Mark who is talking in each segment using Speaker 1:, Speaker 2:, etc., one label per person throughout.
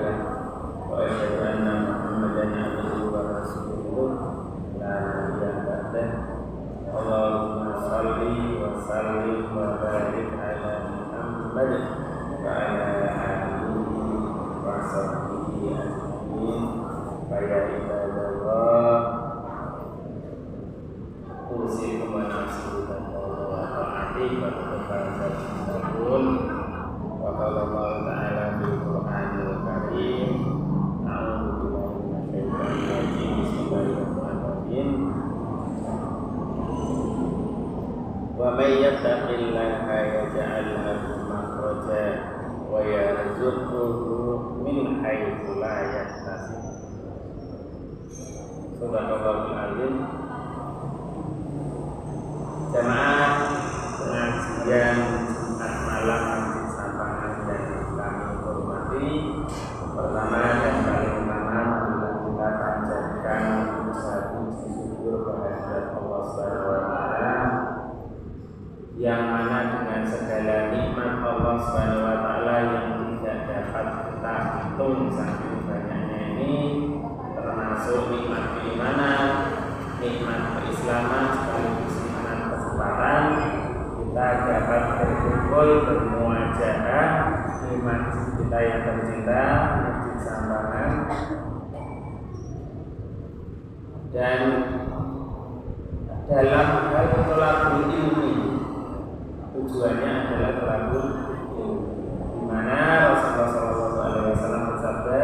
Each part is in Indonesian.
Speaker 1: له وأشهد أن محمدا عبده ورسوله لا نبي بعده اللهم صل وسلم وبارك على محمد وعلى آله وصحبه أجمعين فيا عباد الله أوصيكم ونفسي بتقوى وطاعته وتقبل تقول وقال الله تعالى في القرآن الكريم أعوذ بالله من الشيطان الرجيم بسم الله الرحمن الرحيم ومن يتق الله يجعل له مخرجا ويرزقه من حيث لا يحتسب Subhanallahul azim. Jamaah pengajian Jumat malam Masjid Sapangan dan kami hormati. Pertama dan paling utama kita panjatkan satu syukur kehadirat Allah Subhanahu wa taala yang mana dengan segala nikmat Allah Subhanahu wa taala yang tidak dapat kita hitung saking banyaknya ini, termasuk nikmat keimanan, nikmat keislaman sekaligus nikmat kesempatan kita dapat berkumpul bermuajahah di masjid kita yang tercinta, Masjid Sapangan, dan dalam hal tolabul ilmi. Tujuannya adalah tolabul ilmi, di mana Rasulullah SAW bersabda,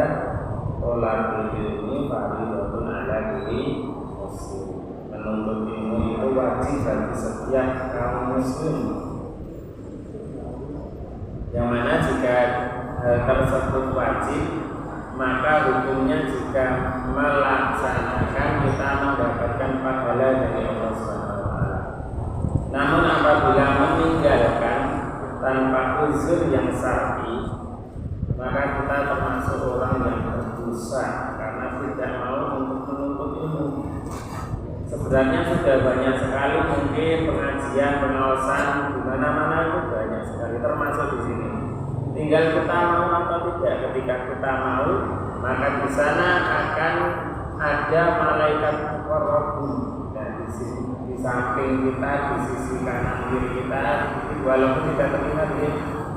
Speaker 1: tolabul ilmi fardhun ala kulli muslim. Menuntut ilmu itu wajib bagi setiap kaum muslim. Yang mana jika hal tersebut wajib, maka hukumnya jika melaksanakan kita mendapatkan pahala dari Allah SWT. Namun apabila meninggalkan tanpa uzur yang syar'i, maka kita termasuk orang yang berdosa karena tidak mau untuk menuntut ilmu. Sebenarnya sudah banyak sekali mungkin pengajian, pengawasan di mana-mana itu banyak sekali, termasuk di sini. Tinggal kita mau atau tidak. Ketika kita mau, maka di sana akan ada malaikat muqarrabun. Dan di samping kita, di sisi kanan kiri kita, walaupun tidak terlihat,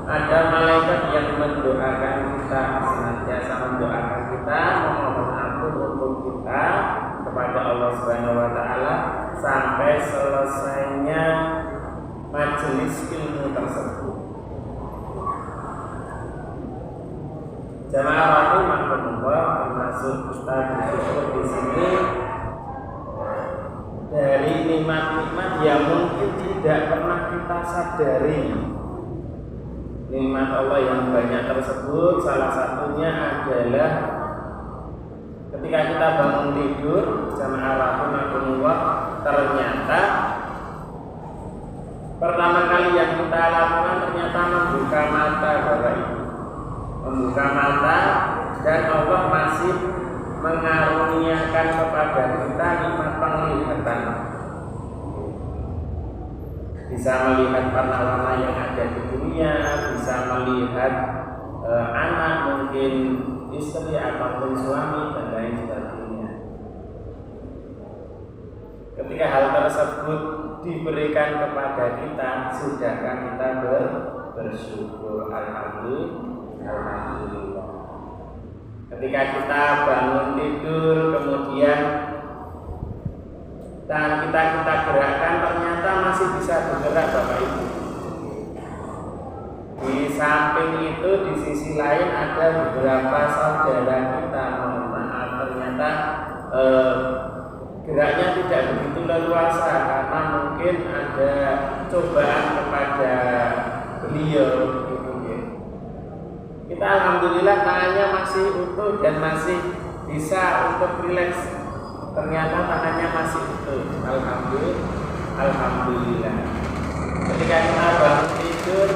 Speaker 1: ada malaikat yang mendoakan kita, senantiasa mendoakan kita, memohon ampun untuk kita kepada Allah Subhanahu wa taala sampai selesainya majelis ilmu tersebut. Jamaah rahimakumullah, termasuk kita bersyukur di sini dari nikmat-nikmat yang mungkin tidak pernah kita sadari. Nikmat Allah yang banyak tersebut salah satunya adalah ketika kita bangun tidur, jamaah rahimakumullah, ternyata pertama kali yang kita lakukan ternyata membuka mata Bapak Ibu. Membuka mata, dan Allah masih mengaruniakan kepada kita nikmat penglihatan. Bisa melihat warna-warna yang ada di dunia, bisa melihat anak, mungkin istri ataupun suami dan lain sebagainya. Ketika hal tersebut diberikan kepada kita, sudahkah kita bersyukur? Alhamdulillah. Ketika kita bangun tidur, kemudian tangan kita gerakkan, ternyata masih bisa bergerak Bapak Ibu. Di samping itu, di sisi lain ada beberapa saudara kita, mohon maaf, ternyata geraknya tidak begitu leluasa karena mungkin ada cobaan kepada beliau. Kita alhamdulillah tangannya masih utuh dan masih bisa untuk rileks. Ternyata tangannya masih utuh. Alhamdulillah. Ketika kita bangun tidur,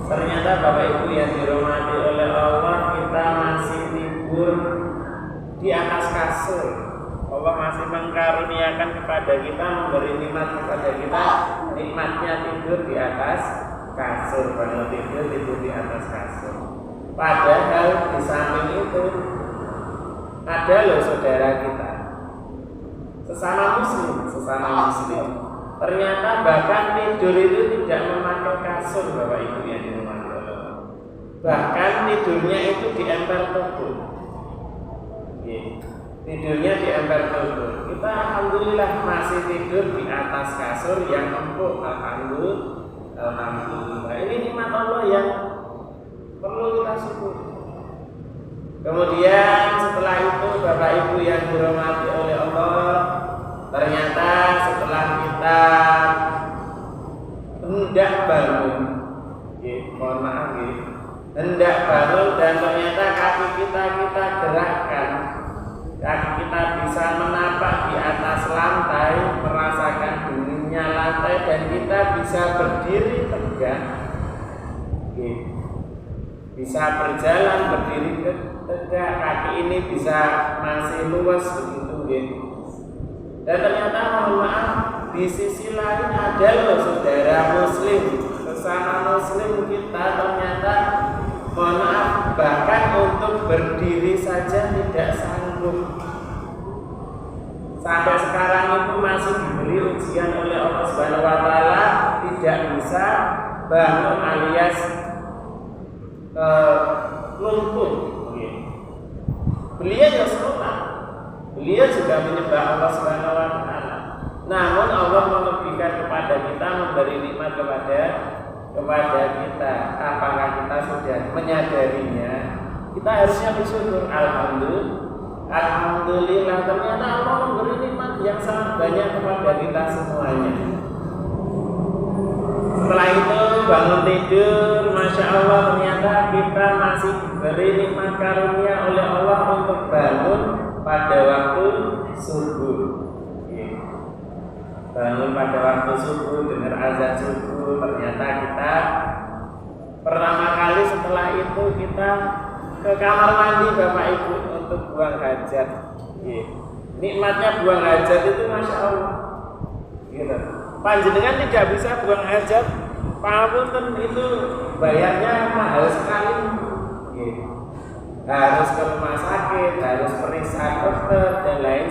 Speaker 1: ternyata Bapak Ibu yang dirahmati oleh Allah, kita masih tidur di atas kasur. Allah masih mengkaruniakan kepada kita, memberi nikmat kepada kita, nikmatnya tidur di atas kasur. Kalau tidur di atas kasur. Padahal di samping itu ada loh saudara kita, sesama muslim. Ternyata bahkan tidur itu tidak memakai kasur, Bapak Ibu yang dirahmati Allah. Bahkan tidurnya itu di emper tubuh. Tidurnya di emper tubuh. Kita alhamdulillah masih tidur di atas kasur yang empuk. Alhamdulillah. Ini nikmat Allah yang perlu kita syukur. Kemudian setelah itu Bapak Ibu yang dirahmati oleh Allah, ternyata setelah kita hendak bangun, hendak bangun dan ternyata kaki kita gerakkan, kaki kita bisa menapak di atas lantai, merasakan dinginnya lantai dan kita bisa berdiri tegak, bisa berjalan berdiri tegak, kaki ini bisa masih luas begitu. Dan ternyata mohon maaf, di sisi lain ada loh saudara muslim, sesama muslim kita ternyata mohon maaf bahkan untuk berdiri saja tidak sanggup. Sampai sekarang itu masih diberi ujian oleh Allah Subhanahu wa taala, tidak bisa bangun alias lumpuh. Beliau ya sholat, beliau juga menyembah Allah Subhanahu wa taala. Namun Allah melebihkan kepada kita, memberi nikmat kepada kita. Apakah kita sudah menyadarinya? Kita harusnya bersyukur. Alhamdulillah ternyata Allah memberi nikmat yang sangat banyak kepada kita semuanya. Setelah itu bangun tidur, Masya Allah ternyata kita masih diberi nikmat karunia oleh Allah untuk bangun pada waktu subuh. Bangun pada waktu subuh, dengar azan subuh, ternyata kita pertama kali setelah itu kita ke kamar mandi Bapak Ibu untuk buang hajat. Nikmatnya buang hajat itu Masya Allah. Panjenengan tidak bisa buang hajat, pangapunten itu bayarnya mahal sekali. Harus ke rumah sakit, harus periksa dokter dan lain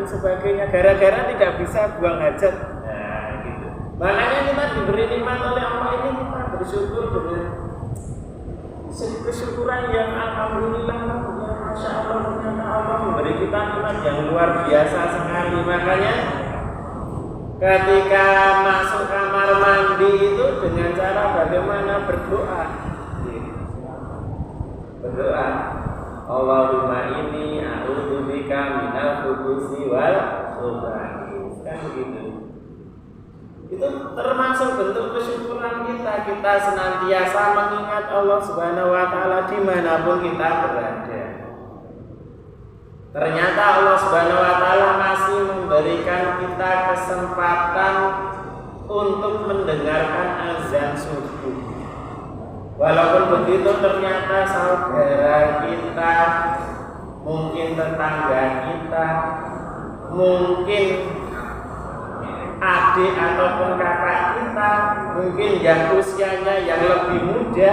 Speaker 1: sebagainya. Gara-gara tidak bisa buang hajat. Nah, gitu. Makanya kita diberi nikmat oleh Allah ini, kita bersyukur dengan kesyukuran yang alhamdulillah, ya Masya Allah, ternyata Allah memberi kita nikmat yang luar biasa sekali. Makanya ketika masuk kamar mandi itu dengan cara bagaimana berdoa. Allahumma inni a'udzubika minal khubuthi wal khaba'ith. Kan begitu. Itu termasuk bentuk kesyukuran kita senantiasa mengingat Allah Subhanahu wa taala dimanapun kita berada. Ternyata Allah Subhanahu wa taala masih memberikan kita kesempatan untuk mendengarkan azan subuh. Walaupun begitu ternyata saudara kita, mungkin tetangga kita, mungkin adik ataupun kakak kita, mungkin yang usianya yang lebih muda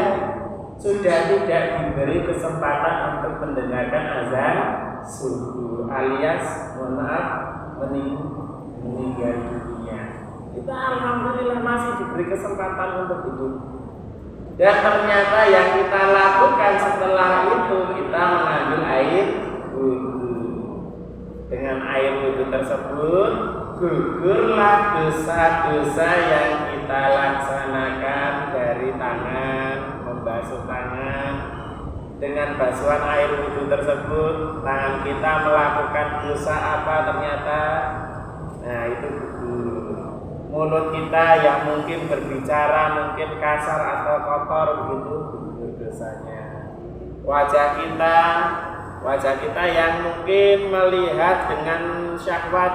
Speaker 1: sudah tidak diberi kesempatan untuk mendengarkan azan subuh alias mohon maaf meninggal dunia. Kita alhamdulillah masih diberi kesempatan untuk itu. Dan ternyata yang kita lakukan setelah itu kita mengambil air wudu. Dengan air wudu tersebut gugurlah dosa-dosa yang kita laksanakan dari tangan, membasuh tangan. Dengan basuhan air wudu tersebut tangan kita melakukan dosa apa ternyata? Nah itu gugur. Mulut kita yang mungkin berbicara mungkin kasar atau kotor begitu gugur dosanya. Wajah kita yang mungkin melihat dengan syahwat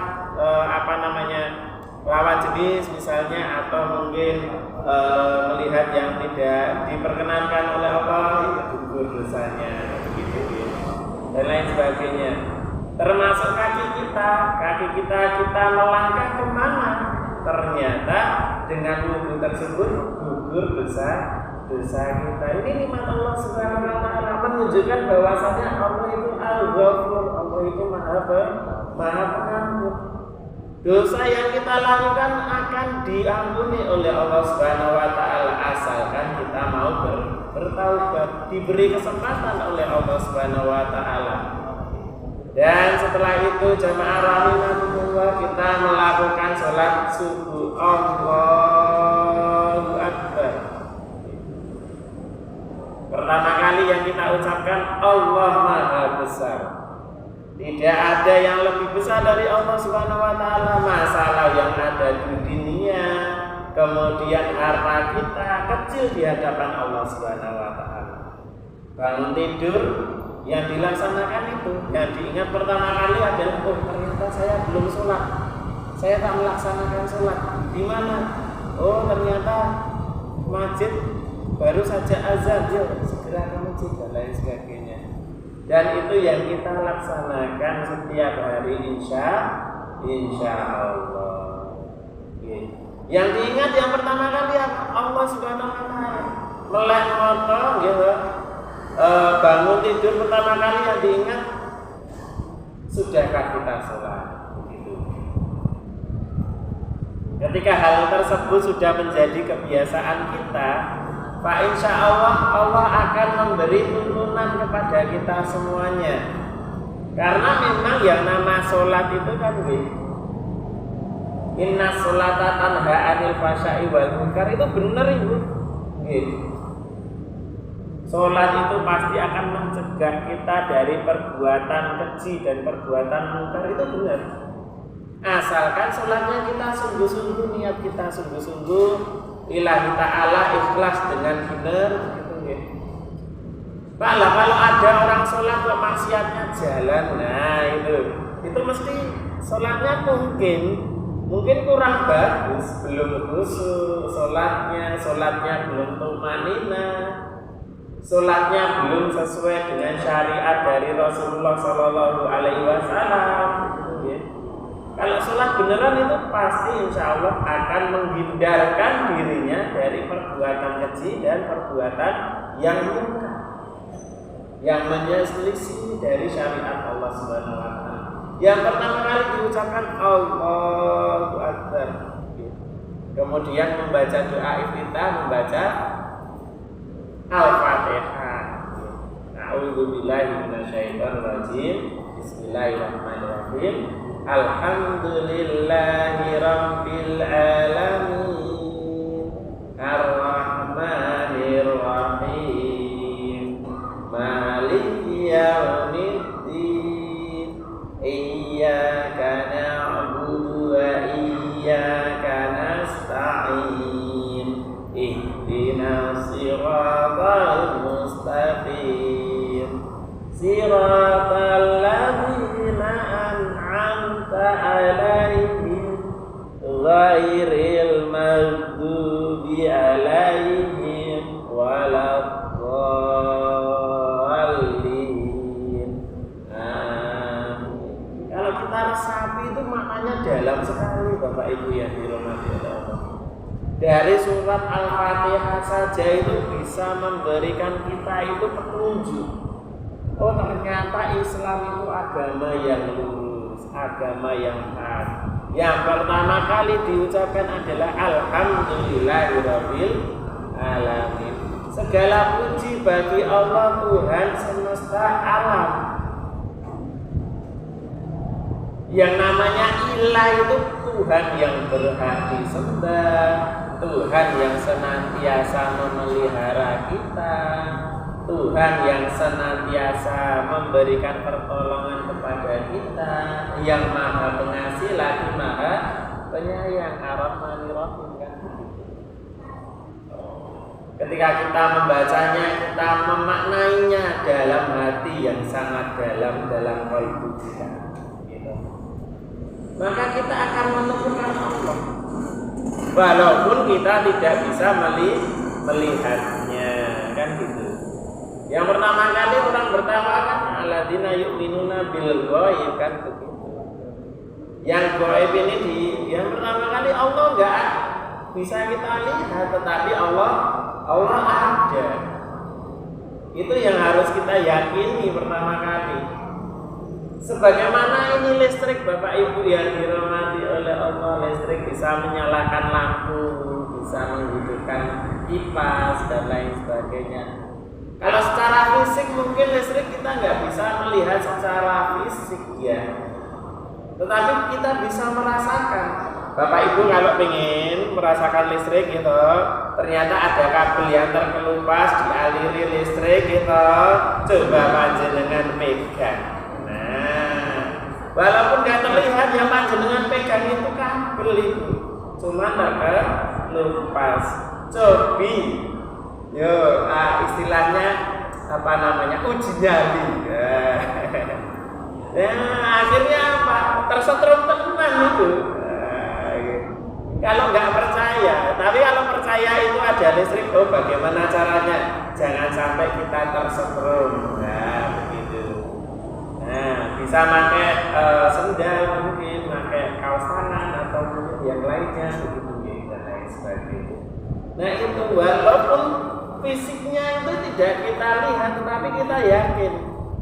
Speaker 1: lawan jenis misalnya, atau mungkin melihat yang tidak diperkenankan oleh Allah, itu gugur dosanya begitu dan lain sebagainya. Termasuk kaki kita melangkah kemana? Ternyata dengan wudu tersebut gugur dosa kita. Ini nikmat Allah Subhanahu wa taala, menunjukkan bahwasanya Allah itu Al-Ghafur, Allah itu Maha Pengampun. Dosa yang kita lakukan akan diampuni oleh Allah Subhanahu wa taala asalkan kita mau bertaubat, diberi kesempatan oleh Allah Subhanahu wa taala. Dan setelah itu jamaah rahimakumullah, kita melakukan sholat subuh. Allahu Akbar. Pertama kali yang kita ucapkan Allah Maha Besar. Tidak ada yang lebih besar dari Allah Subhanahu wa taala. Masalah yang ada di dunia, kemudian harta kita kecil di hadapan Allah Subhanahu wa taala. Bangun tidur yang dilaksanakan itu, yang diingat pertama kali adalah ternyata saya belum sholat, saya tak melaksanakan sholat. Di mana? Oh ternyata masjid baru saja azan, yuk segera ke masjid dan lain sebagainya. Dan itu yang kita laksanakan setiap hari insya Allah. Yang diingat yang pertama kali Allah Subhanahu wa taala. Melek motong gitu. Bangun tidur pertama kali yang diingat, sudahkah kita sholat? Begitu. Ketika hal tersebut sudah menjadi kebiasaan kita, Pak insya Allah akan memberi tuntunan kepada kita semuanya. Karena memang yang nama sholat itu kan inna sholata tanha anil fahsya'i wal munkar, itu benar ibu. Sholat itu pasti akan mencegah kita dari perbuatan keji dan perbuatan munkar, itu benar. Asalkan sholatnya kita sungguh-sungguh, niat kita sungguh-sungguh lillahi ta'ala, ikhlas dengan benar gitu ya. Pak lah kalau ada orang sholat kok maksiatnya jalan, nah itu mesti sholatnya mungkin kurang bagus, belum khusyuk sholatnya belum tumanina, sholatnya belum sesuai dengan syariat dari Rasulullah Shallallahu Alaihi Wasallam. Kalau sholat beneran itu pasti insya Allah akan menghindarkan dirinya dari perbuatan keji dan perbuatan yang munkar, yang menyelisih dari syariat Allah Subhanahu wa taala. Yang pertama kali diucapkan Allahu Akbar. Kemudian membaca doa iftitah, membaca Al-Fatihah. A'udzubillahi minasyaitonir rajim. Bismillahirrahmanirrahim. Alhamdulillahi rabbil alamin. Ar-Rahmanir Rahim. Maliki yaumiddin. Iyyaka na'budu wa iyyaka nasta'in. Ihdinas siratal mustaqim. Siratal ladzina an'amta 'alaihim ghairil maghdubi 'alaihim waladdallin. Kalau kita resapi itu maknanya dalam sekali Bapak Ibu yang dirahmati Allah. Dari surat Al-Fatihah saja itu bisa memberikan kita itu petunjuk. Oh ternyata Islam itu agama yang lurus, agama yang hak. Yang pertama kali diucapkan adalah Alhamdulillahirabbil alamin. Segala puji bagi Allah Tuhan semesta alam. Yang namanya ilah itu Tuhan yang berhak disembah, Tuhan yang senantiasa memelihara kita, Tuhan yang senantiasa memberikan pertolongan kepada kita, yang maha pengasih lagi maha penyayang. Ar-Rahmanir Rahim kan. Ketika kita membacanya, kita memaknainya dalam hati yang sangat dalam kalbu kita, gitu. Maka kita akan menemukan Allah, walaupun kita tidak bisa melihatnya, kan gitu. Yang pertama kali orang bertawaf kan alladzina yu'minuna bil ghaib, kan begitu. Yang ghaib ini yang pertama kali Allah bisa kita lihat, tetapi Allah ada. Itu yang harus kita yakini pertama kali. Sebagaimana ini listrik, Bapak Ibu yang dirahmati oleh Allah, listrik bisa menyalakan lampu, bisa menghidupkan kipas dan lain sebagainya. Kalau secara fisik mungkin listrik kita nggak bisa melihat secara fisik ya, tetapi kita bisa merasakan. Bapak Ibu kalau ingin merasakan listrik gitu, ternyata ada kabel yang terkelupas dialiri listrik gitu, coba panjenengan pegang. Nah, walaupun nggak terlihat yang panjenengan pegang itu kabel itu, cuma terkelupas. Cobi, yo, istilahnya apa namanya, uji nyali. Akhirnya apa? Tersetrum tenan itu. Kalau nggak percaya, tapi kalau percaya itu ada listrik, oh bagaimana caranya? Jangan sampai kita tersetrum, nah begitu. Nah, bisa pakai sendal mungkin, pakai kaos tangan atau mungkin yang lainnya, begitu dan lain sebagainya. Nah itu walaupun fisiknya itu tidak kita lihat, tetapi kita yakin.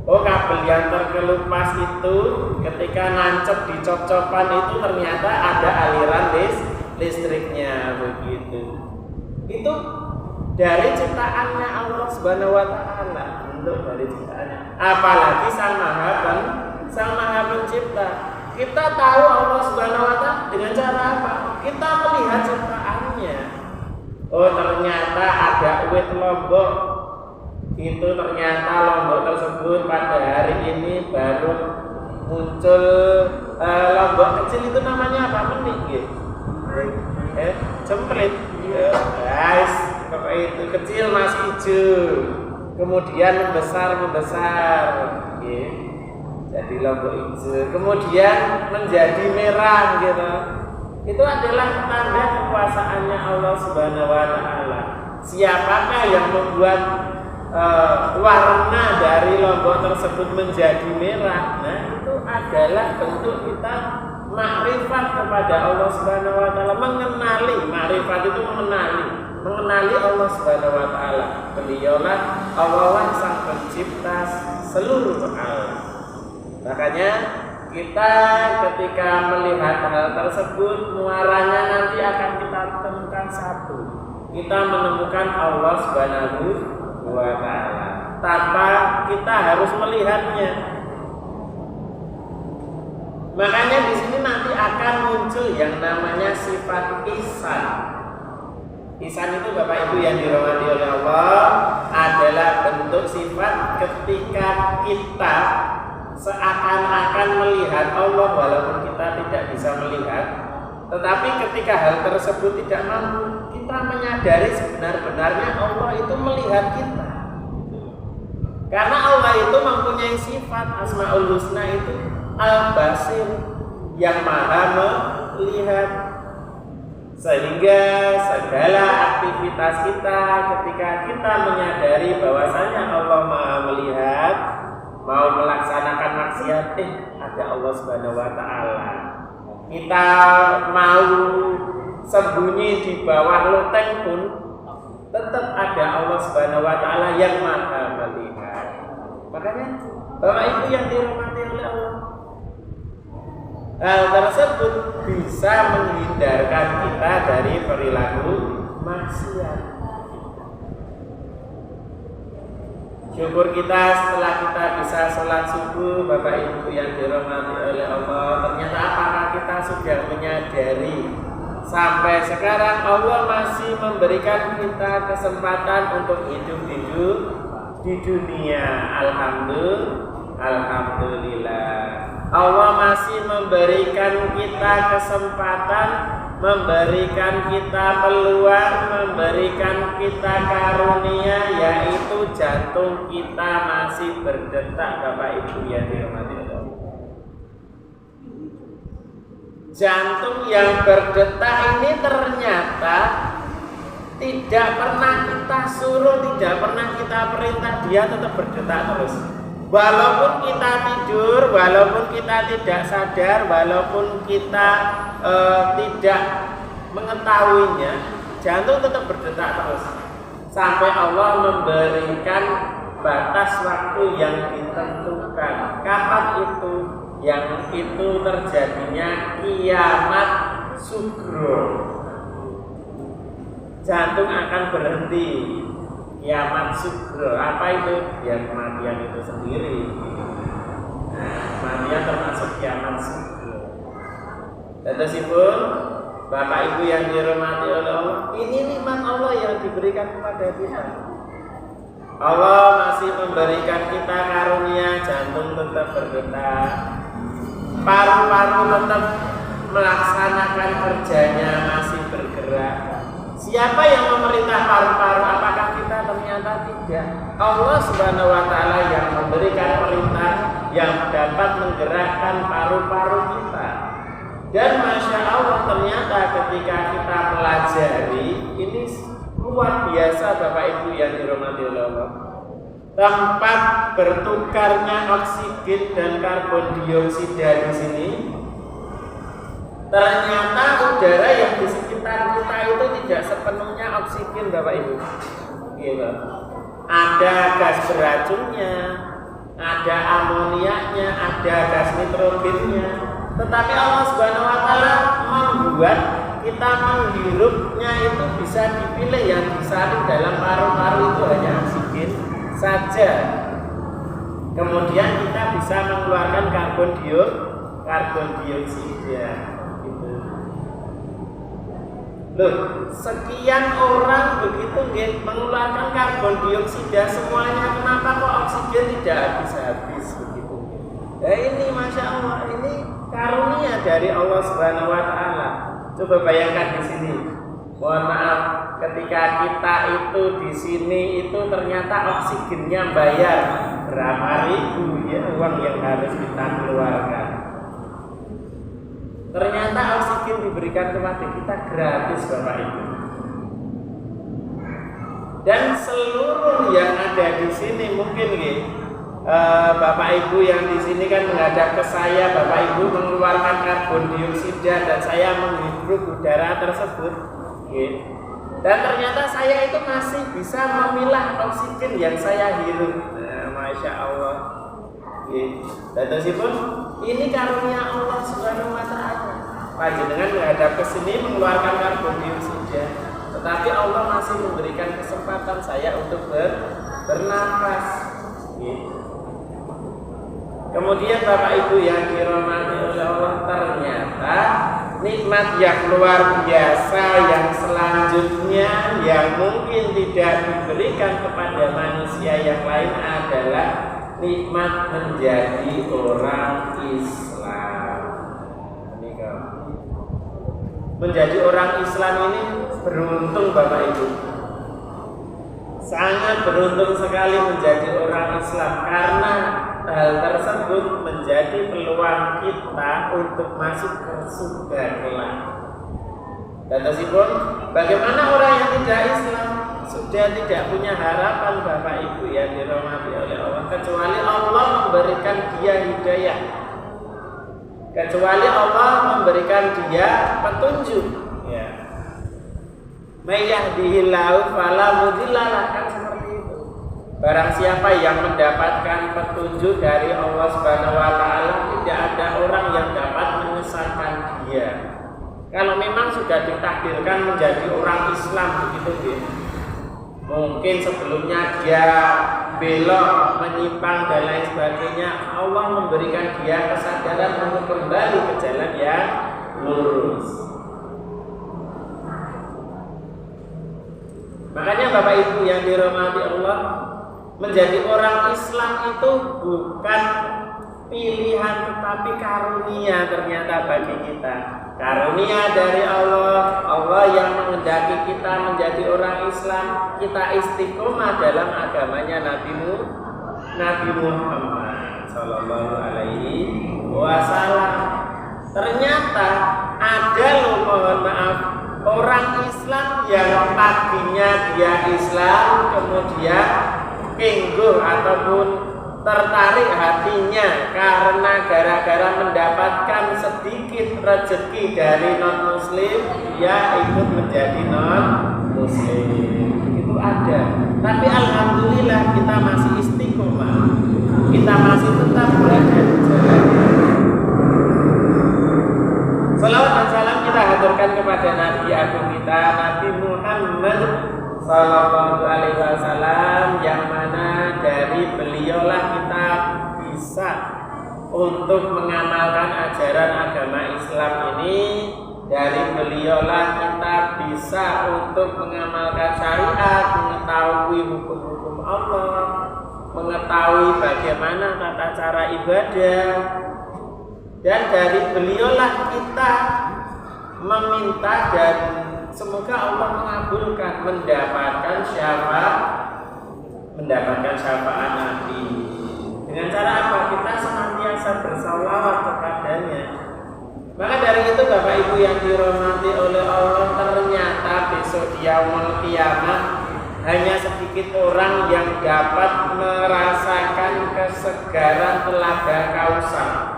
Speaker 1: Oh kabel yang terkelupas itu ketika nancep di cop-copan itu ternyata ada aliran listriknya begitu. Itu dari ciptaannya Allah Subhanahu wa taala, bentuk dari ciptaannya. Apalagi Sang Maha Pencipta. Kita tahu Allah Subhanahu wa taala dengan cara apa? Kita melihat ciptaannya. Oh ternyata ada wit lombok. Itu ternyata lombok tersebut pada hari ini baru muncul. Lombok kecil itu namanya apa? Menik gitu. Cemprit guys, itu kecil masih hijau, kemudian membesar jadi lombok hijau, kemudian menjadi merah gitu. Itu adalah tanda kekuasaannya Allah Subhanahu wa taala. Siapakah yang membuat warna dari lombok tersebut menjadi merah? Nah itu adalah bentuk kita makrifat kepada Allah Subhanahu wa taala, mengenali. Makrifat itu mengenali Allah Subhanahu wa taala. Beliaulah Allah Sang Pencipta seluruh alam. Makanya kita ketika melihat hal tersebut, muaranya nanti akan kita temukan satu. Kita menemukan Allah Subhanahu wa taala tanpa kita harus melihatnya. Makanya di sini nanti akan muncul yang namanya sifat ihsan. Ihsan itu Bapak Ibu yang dirahmati oleh Allah adalah bentuk sifat ketika kita seakan-akan melihat Allah walaupun kita tidak bisa melihat, tetapi ketika hal tersebut tidak mampu, kita menyadari sebenar-benarnya Allah itu melihat kita. Karena Allah itu mempunyai sifat Asmaul Husna itu Al-Basir, yang maha melihat, sehingga segala aktivitas kita ketika kita menyadari bahwasanya Allah maha melihat, mau melaksanakan maksiat, ada Allah Subhanahu wa taala. Kita mau sembunyi di bawah loteng pun tetap ada Allah Subhanahu wa taala yang maha melihat. Makanya Bapak Ibu yang dirahmati oleh Allah, hal tersebut bisa menghindarkan kita dari perilaku maksiat. Syukur kita setelah kita bisa sholat subuh, Bapak Ibu yang dirahmati oleh Allah, ternyata apakah kita sudah menyadari sampai sekarang Allah masih memberikan kita kesempatan untuk hidup di dunia. Alhamdulillah. Allah masih memberikan kita kesempatan, memberikan kita peluang, memberikan kita karunia, yaitu jantung kita masih berdetak, Bapak Ibu yang dirahmati Allah. Jantung yang berdetak ini ternyata tidak pernah kita suruh, tidak pernah kita perintah, dia tetap berdetak terus. Walaupun kita tidur, walaupun kita tidak sadar, walaupun kita tidak mengetahuinya, jantung tetap berdetak terus sampai Allah memberikan batas waktu yang ditentukan. Kapan itu? Yang itu terjadinya kiamat sugro. Jantung akan berhenti. Kiamat sugro. Apa itu? Ya kematian itu sendiri. Kematian termasuk kiamat sugro. Tersebut, Bapak Ibu yang dirahmati oleh Allah, ini nikmat Allah yang diberikan kepada kita. Allah masih memberikan kita karunia, jantung tetap berdetak, paru-paru tetap melaksanakan kerjanya, masih bergerak. Siapa yang memerintah paru-paru? Apakah kita? Ternyata tidak. Allah Subhanahu wa Ta'ala yang memberikan perintah yang dapat menggerakkan paru-paru kita. Dan Masya Allah, ternyata ketika kita pelajari, ini luar biasa Bapak Ibu yang dirahmati oleh Allah. Tempat bertukarnya oksigen dan karbon dioksida di sini, ternyata udara yang di sekitar kita itu tidak sepenuhnya oksigen Bapak Ibu. Gitu. Ada gas beracunnya, ada amoniaknya, ada gas nitrogennya. Tetapi Allah Subhanahu wa Ta'ala membuat kita menghirupnya itu bisa dipilih, yang disaring dalam paru-paru itu hanya oksigen saja. Kemudian kita bisa mengeluarkan karbon dioksida. Gitu. Loh, sekian orang begitu mengeluarkan karbon dioksida semuanya, kenapa kok oksigen tidak habis-habis begitu? Ini Masya Allah, ini karunia dari Allah Subhanahu wa Ta'ala. Coba bayangkan di sini. Mohon maaf, ketika kita itu di sini itu ternyata oksigennya bayar berapa ribu ya uang yang harus kita keluarkan. Ternyata oksigen diberikan kepada kita gratis Bapak Ibu. Dan seluruh yang ada di sini mungkin Bapak Ibu yang di sini kan menghadap ke saya, Bapak Ibu mengeluarkan karbon dioksida dan saya menghirup udara tersebut. Dan ternyata saya itu masih bisa memilah oksigen yang saya hirup. Masya Allah. Dan tersebut ini karunia Allah Subhanahu wa Ta'ala. Panjenengan menghadap ke sini mengeluarkan karbon dioksida, tetapi Allah masih memberikan kesempatan saya untuk bernafas. Kemudian Bapak Ibu yang dirahmati oleh Allah, ternyata nikmat yang luar biasa yang selanjutnya yang mungkin tidak diberikan kepada manusia yang lain adalah nikmat menjadi orang Islam. Menjadi orang Islam ini beruntung Bapak Ibu. Sangat beruntung sekali menjadi orang Islam, karena hal tersebut menjadi peluang kita untuk masuk ke surga kelak. Dan tersebut, bagaimana orang yang tidak Islam sudah tidak punya harapan Bapak Ibu yang dirahmati oleh Allah, kecuali Allah memberikan dia hidayah, kecuali Allah memberikan dia petunjuk. Ya. May yahdihillahu fala mudhillalah, kan seperti itu. Barang siapa yang mendapatkan petunjuk dari Allah Subhanahu wa Ta'ala, tidak ada orang yang dapat menyesatkan dia. Kalau memang sudah ditakdirkan menjadi orang Islam begitu, mungkin sebelumnya dia belok, menyimpang dan lain sebagainya, Allah memberikan dia kesadaran untuk kembali ke jalan yang lurus. Makanya Bapak Ibu yang dirahmati Allah, menjadi orang Islam itu bukan pilihan tetapi karunia ternyata bagi kita. Karunia dari Allah, Allah yang menghendaki kita menjadi orang Islam, kita istiqomah dalam agamanya Nabi Muhammad Sallallahu Alaihi Wasallam. Ternyata ada loh, mohon maaf, orang Islam yang tadinya dia Islam kemudian pingguh ataupun tertarik hatinya karena gara-gara mendapatkan sedikit rezeki dari non muslim, dia ikut menjadi non muslim. Itu ada. Tapi alhamdulillah kita masih istiqomah. Kita masih tetap berada di jalan. Salawat dan salam kita haturkan kepada Nabi agung kita, Nabi Muhammad Sallallahu Alaihi Wasallam, yang mana dari beliaulah kita bisa untuk mengamalkan ajaran agama Islam ini. Dari beliaulah kita bisa untuk mengamalkan syariat, mengetahui hukum-hukum Allah, mengetahui bagaimana tata cara ibadah. Dan dari beliaulah kita meminta dan semoga Allah mengabulkan mendapatkan syafaat Nabi. Dengan cara apa? Kita senantiasa bersalawat kepadanya. Maka dari itu Bapak Ibu yang dirahmati oleh Allah, ternyata besok di yaumul qiyamah hanya sedikit orang yang dapat merasakan kesegaran telaga Kausar.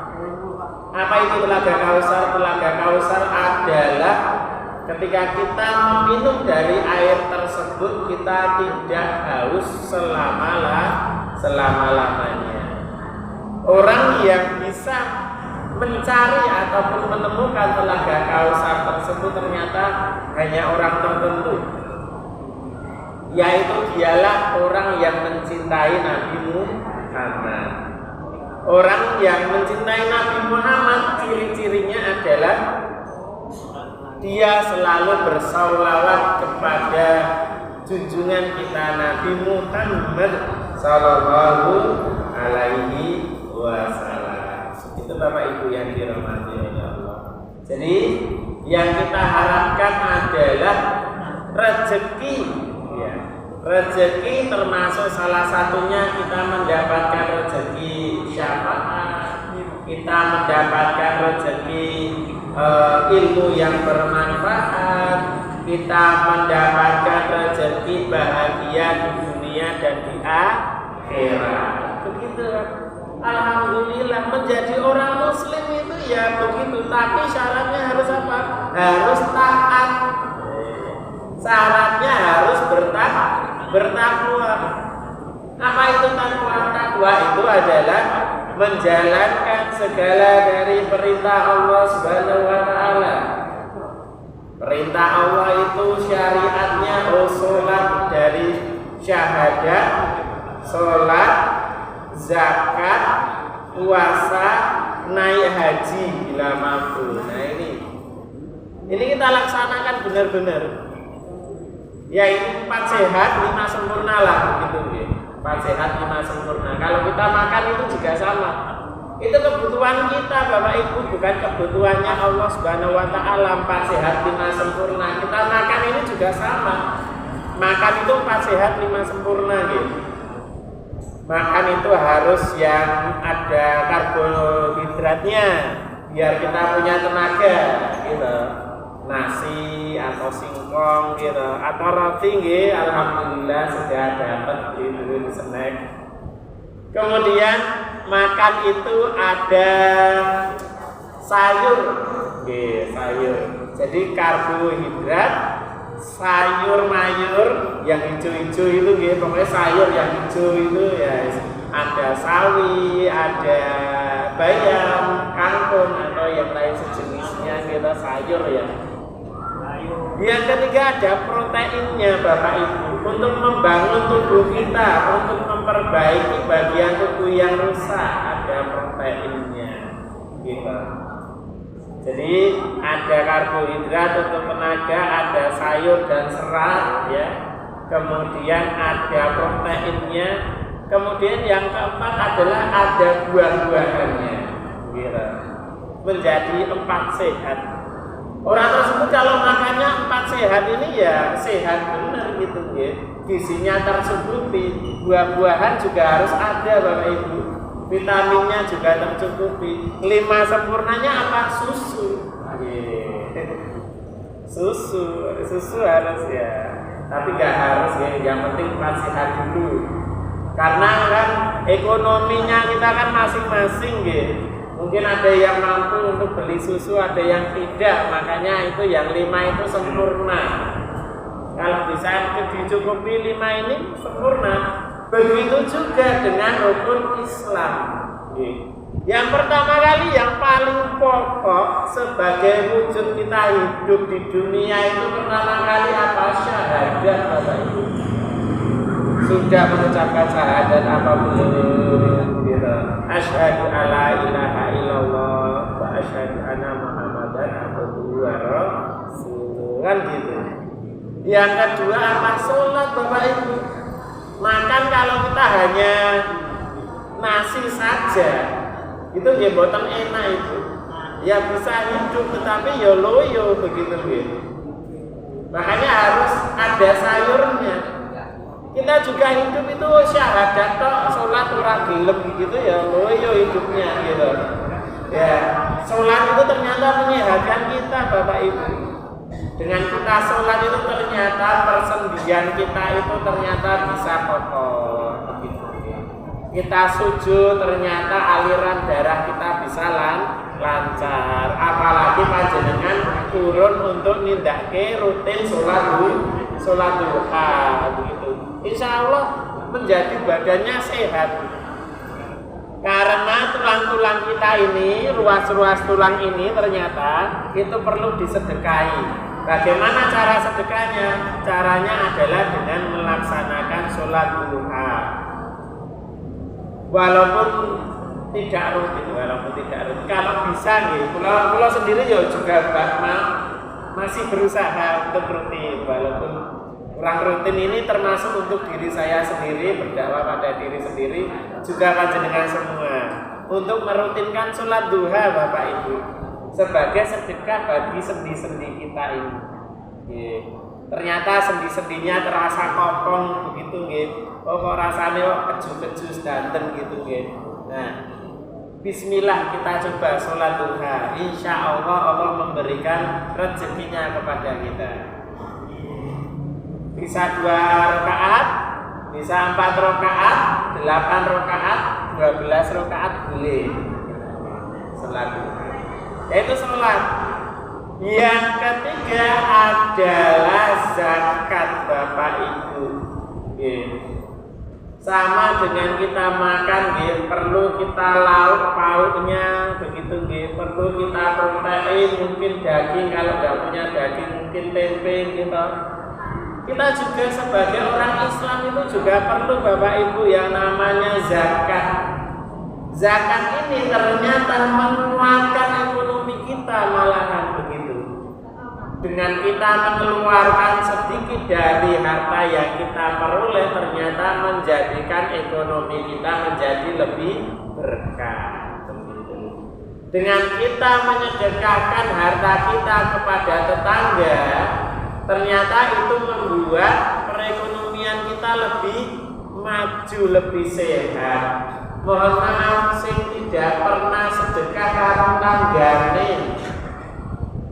Speaker 1: Apa itu telaga Kausar? Telaga Kausar adalah ketika kita meminum dari air tersebut, kita tidak haus selama-lamanya. Orang yang bisa mencari ataupun menemukan telaga Kausar tersebut ternyata hanya orang tertentu, yaitu dialah orang yang mencintai Nabi Muhammad. Orang yang mencintai Nabi Muhammad ciri-cirinya adalah dia selalu bersalawat kepada junjungan kita Nabi Muhammad Sallallahu Alaihi Wasallam. Itu Bapak Ibu yang dirahmati oleh Allah. Jadi yang kita harapkan adalah rezeki, ya. Rezeki termasuk salah satunya kita mendapatkan rezeki syafaat, kita mendapatkan rezeki ilmu yang bermanfaat, kita mendapatkan rezeki bahagia di dunia dan di akhirat. Begitu. Alhamdulillah, menjadi orang muslim itu ya begitu, tapi syaratnya harus apa? Harus taat. Syaratnya harus bertakwa. Apa itu takwa? Takwa itu adalah menjalankan segala dari perintah Allah Subhanahu wa taala. Perintah Allah itu syariatnya sholat dari syahadat, sholat, zakat, puasa, naik haji bila mampu. Nah ini kita laksanakan benar-benar. Ya ini 4 sehat 5 sempurna lah begitu ya. 4 sehat 5 sempurna. Kalau kita makan itu juga sama. Itu kebutuhan kita Bapak Ibu, bukan kebutuhannya Allah Subhanahu wa taala. 4 sehat 5 sempurna. Kita makan ini juga sama. Makan itu 4 sehat 5 sempurna gitu. Makan itu harus yang ada karbohidratnya biar kita punya tenaga gitu. Nasi atau singkong gitu atau roti gitu, alhamdulillah sudah dapat gitu snack. Kemudian makan itu ada sayur gitu, sayur. Jadi karbohidrat, sayur mayur yang hijau-hijau itu gitu, pokoknya sayur yang hijau itu ya ada sawi, ada bayam, kangkung atau yang lain sejenisnya gitu sayur ya. Yang ketiga ada proteinnya Bapak Ibu, untuk membangun tubuh kita, untuk memperbaiki bagian tubuh yang rusak ada proteinnya gitu. Jadi ada karbohidrat untuk tenaga, ada sayur dan serat ya. Kemudian ada proteinnya. Kemudian yang keempat adalah ada buah-buahannya gitu. Menjadi 4 sehat. Orang tersebut kalau makannya 4 sehat ini ya sehat benar gitu ya. Gizinya tercukupi, buah-buahan juga harus ada Bapak Ibu. Vitaminnya juga tercukupi. 5 sempurnanya apa? Susu. Susu harus ya. Tapi nggak harus ya. Yang penting 4 sehat dulu. Karena kan ekonominya kita kan masing-masing gitu. Mungkin ada yang mampu untuk beli susu, ada yang tidak. Makanya itu yang 5 itu sempurna. Kalau bisa dicukupi 5 ini sempurna. Begitu juga dengan rukun Islam. Yang pertama kali yang paling pokok sebagai wujud kita hidup di dunia itu pertama kali apa? Syahadat, Bapak Ibu. Sudah mengucapkan syahadat apa belum? Gitu. Asyhadu alla ilaha illallah wa asyhadu anna Muhammadan abduhu wa rasuluh. Kan gitu. Yang kedua apa? Sholat, Bapak Ibu. Makan kalau kita hanya nasi saja itu ya boten enak itu. Ya bisa hidup tetapi ya loyo begitu gitu. Makanya harus ada sayurnya. Kita juga hidup itu syahadat tok, sholat ora gelem gitu ya loyo hidupnya gitu. Ya, sholat itu ternyata menyehatkan kita Bapak Ibu. Dengan kita sholat itu ternyata persendian kita itu ternyata bisa kokoh begitu. Kita sujud ternyata aliran darah kita bisa lancar. Apalagi panjenengan turun untuk nindakke rutin sholat duha begitu. Insya Allah menjadi badannya sehat. Karena tulang-tulang kita ini, ruas-ruas tulang ini ternyata itu perlu disedekahi. Bagaimana cara sedekahnya? Caranya adalah dengan melaksanakan sholat duha. Walaupun tidak rutin. Kalau bisa nih, kalau sendiri ya juga masih berusaha untuk rutin. Walaupun kurang rutin ini termasuk untuk diri saya sendiri, berdakwah pada diri sendiri, juga panjenengan semua. Untuk merutinkan sholat duha Bapak Ibu sebagai sedekah bagi sendi-sendi kita ini. Ternyata sendi-sendinya terasa kopong begitu gitu. Oh kok rasanya kok keju-keju sedanten gitu gitu. Nah, bismillah kita coba sholat duha. Insya Allah memberikan rezekinya kepada kita. Bisa 2 rakaat, bisa 4 rakaat, 8 rakaat, 12 rakaat boleh. Sholat duha. Yaitu sholat. Yang ketiga adalah zakat Bapak Ibu. Sama dengan kita makan, perlu kita lauk pauknya, begitu, perlu kita protein, mungkin daging, kalau tidak punya daging mungkin tempe gitu. Kita juga sebagai orang Islam itu juga perlu Bapak Ibu yang namanya zakat. Zakat ini ternyata menguatkan ekonomi kita malahan begitu. Dengan kita mengeluarkan sedikit dari harta yang kita peroleh ternyata menjadikan ekonomi kita menjadi lebih berkah. Dengan kita menyedekahkan harta kita kepada tetangga, ternyata itu membuat perekonomian kita lebih maju, lebih sehat. Mohon maaf sing tidak pernah sedekah karo tanggane,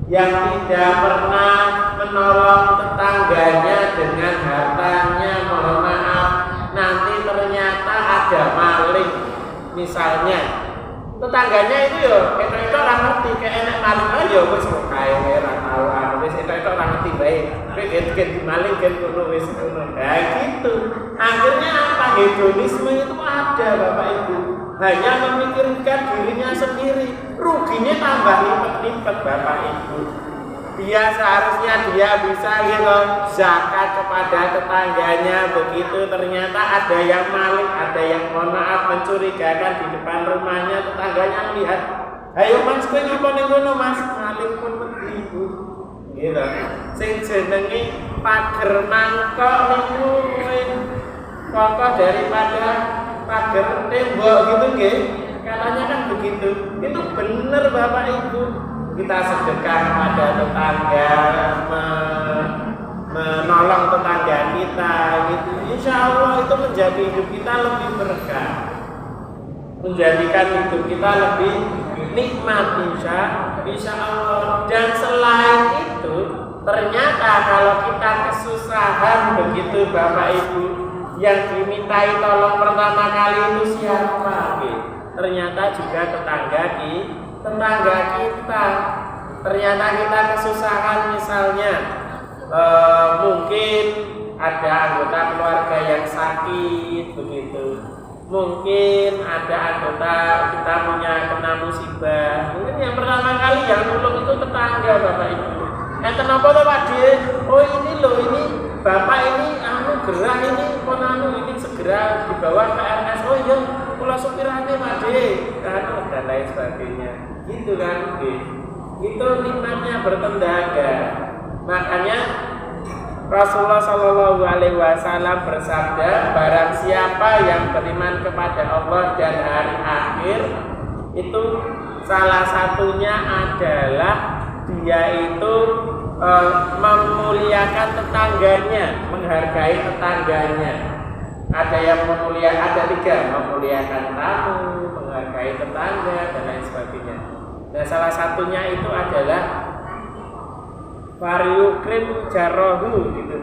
Speaker 1: yang tidak pernah menolong tetangganya dengan hartanya, mohon maaf, nanti ternyata ada maling. Misalnya tetangganya itu yo itu orang ngerti kayak enak maling ayo wis kok kae ora tau wis itu orang ngerti bae gen maling gen ngono wis ngono. Nah gitu. Akhirnya apa? Hedonisme itu ada Bapak Ibu. Hanya memikirkan dirinya sendiri, ruginya tambah lipat-lipat Bapak Ibu. Dia seharusnya dia bisa gitu zakat kepada tetangganya, begitu ternyata ada yang maling, ada yang mohon maaf mencurigakan di depan rumahnya, tetangganya melihat, ayo mas kowe ngapa ning ngono mas, maling pun wedi ibu. Gitu. Sing jenenge pager mangkok niku kokoh daripada pager tembok gitu nggih. Katanya kan begitu. Itu benar Bapak Ibu. Kita sedekah kepada tetangga, menolong tetangga kita gitu. Insya Allah itu menjadi hidup kita lebih berkah, menjadikan hidup kita lebih nikmat insya Allah. Dan selain itu ternyata kalau kita kesusahan begitu Bapak Ibu, yang dimintai tolong pertama kali itu siapa? Ternyata juga tetangga kita. Ternyata kita kesusahan, misalnya mungkin ada anggota keluarga yang sakit begitu. Mungkin ada anggota kita punya kena musibah. Mungkin yang pertama kali yang nolong itu tetangga, Bapak Ibu. Kenapa tuh Pak De? Oh ini loh, ini Bapak ini gerah ini ini segera dibawa ke RS. Oh iya, kula supirane Pak De, dan lain sebagainya. Gitu kan, itu nikmatnya bertetangga. Makanya Rasulullah Shallallahu Alaihi Wasallam bersabda, barang siapa yang beriman kepada Allah dan hari akhir, itu salah satunya adalah dia itu memuliakan tetangganya, menghargai tetangganya. Ada yang ada 3, memuliakan tamu, menghargai tetangga, dan lain sebagainya. Dan salah satunya itu adalah Fariukrim jarohu, gitu,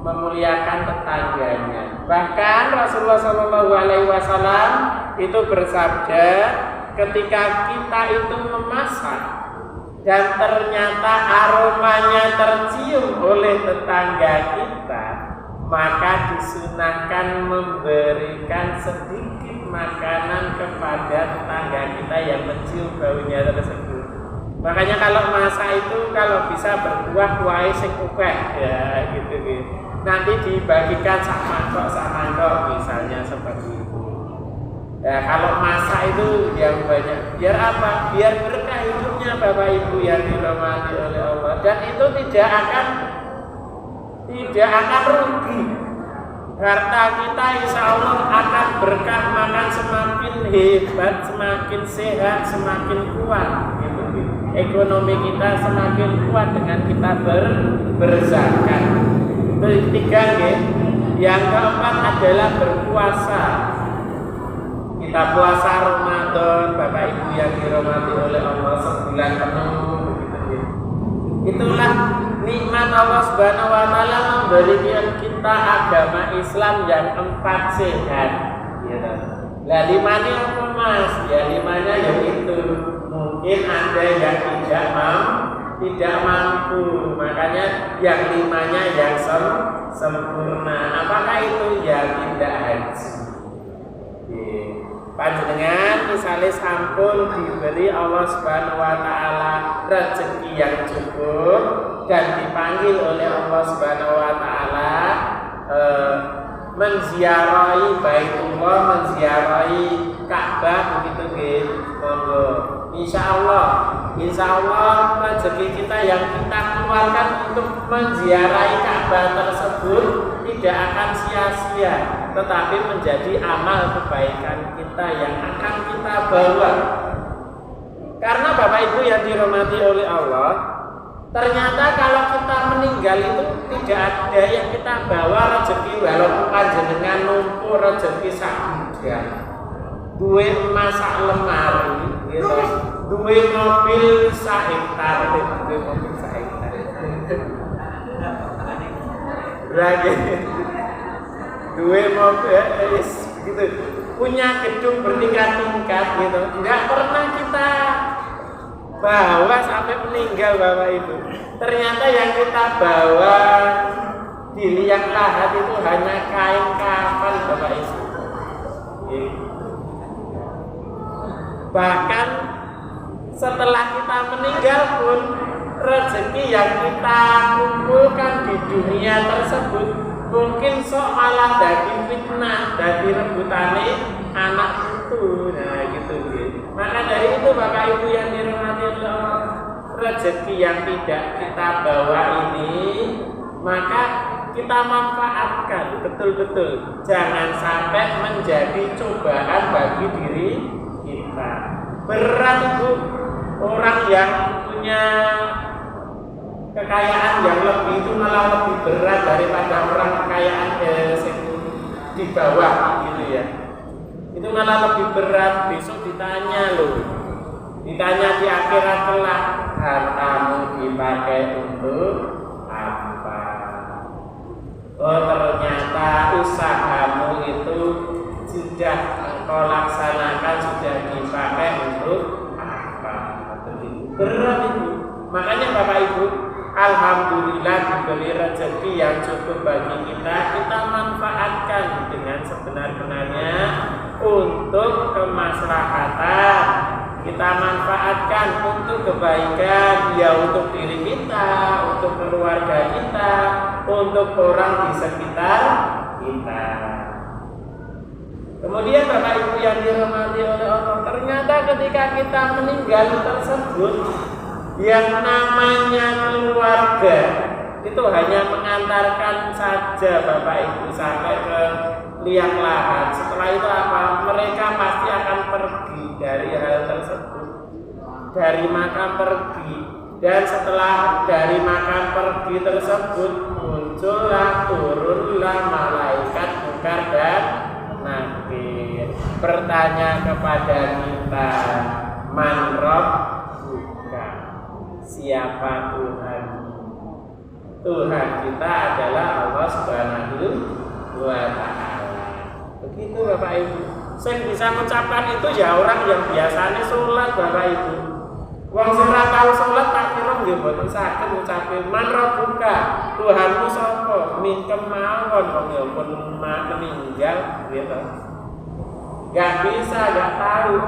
Speaker 1: memuliakan tetangganya. Bahkan Rasulullah SAW itu bersabda, ketika kita itu memasak dan ternyata aromanya tercium oleh tetangga kita, maka disunahkan memberikan sedikit makanan kepada tetangga kita yang mencium baunya tersebut. Makanya kalau masak itu kalau bisa berbuah kuai sing akeh ya gitu. Nanti dibagikan sak mangkok misalnya seperti itu. Ya kalau masak itu yang banyak, biar apa? Biar berkah hidupnya Bapak Ibu yang dirahmati oleh Allah, dan itu tidak akan rugi. Harta kita insya Allah akan berkah, makan semakin hebat, semakin sehat, semakin kuat. Ekonomi kita semakin kuat dengan kita berzakat. Ketiga, yang keempat adalah berpuasa. Kita puasa Ramadan, Bapak Ibu yang dirahmati oleh Allah, sebulan penuh begitu. Itulah nikmat Allah Subhanahu wa taala memberikan kita agama Islam yang 4 sehat. Lah 5-nya apa Mas? Ya 5-nya yaitu mungkin ada yang tidak mampu, makanya yang 5-nya yang sempurna. Apakah itu? Ya tidak haji. Panjenengan misalnya sampun diberi Allah Subhanahu wa taala rezeki yang cukup dan dipanggil oleh Allah Subhanahu wa taala menziarahi Baitullah, menziarahi Ka'bah begitu nggih. Monggo. Insyaallah rezeki kita yang kita keluarkan untuk menziarahi Ka'bah tersebut tidak akan sia-sia, tetapi menjadi amal kebaikan kita yang akan kita bawa. Karena Bapak Ibu yang dirahmati oleh Allah, ternyata kalau kita meninggal itu tidak ada yang kita bawa rezeki, walaupun panjenengan numpuk rezeki sak gudang, duwe emas sak lemari, gitu, duwe mobil sak hektar, lagi duwe mobil gitu, punya gedung bertingkat-tingkat gitu, nggak pernah kita bawa sampai meninggal Bapak Ibu. Ternyata yang kita bawa di liang lahat itu hanya kain kafan Bapak Ibu. Bahkan setelah kita meninggal pun rezeki yang kita kumpulkan di dunia tersebut mungkin sok malah dari fitnah, dari rebutane anak itu. Nah gitu. Maka dari itu Bapak Ibu yang dirahmati Allah, rezeki yang tidak kita bawa ini maka kita manfaatkan betul-betul, jangan sampai menjadi cobaan bagi diri kita. Berat itu orang yang punya kekayaan yang lebih itu malah lebih berat daripada orang kekayaan di bawah gitu ya. Itu malah lebih berat. Besok ditanya loh, ditanya di akhirat kelak, hartamu dipakai untuk apa? Oh ternyata usaha itu sudah engkau laksanakan, sudah dipakai untuk apa? Berat itu. Makanya Bapak Ibu, alhamdulillah diberi rezeki yang cukup bagi kita manfaatkan dengan sebenar-benarnya untuk kemaslahatan. Kita manfaatkan untuk kebaikan, ya untuk diri kita, untuk keluarga kita, untuk orang di sekitar kita. Kemudian Bapak Ibu yang dirahmati oleh Allah, ternyata ketika kita meninggal tersebut, yang namanya keluarga itu hanya mengantarkan saja Bapak Ibu sampai ke liang lahat. Setelah itu apa? Mereka pasti akan pergi dari hal tersebut, dari makam pergi. Dan setelah dari makam pergi tersebut, muncullah, turunlah malaikat munkar dan nakir, bertanya kepada kita, man rabbuka, siapa Tuhan? Tuhan kita adalah Allah Subhanahu wa Ta'ala. Begitu Bapak Ibu. Saya bisa mengucapkan itu ya orang yang biasanya sholat Bapak Ibu. Wong sing ora tau sholat tak kira nggih mboten saged ngucapi man rabbuka, Tuhanmu sapa? Mingkem mawon wong ya pun meninggal gitu. Gak bisa, gak tahu.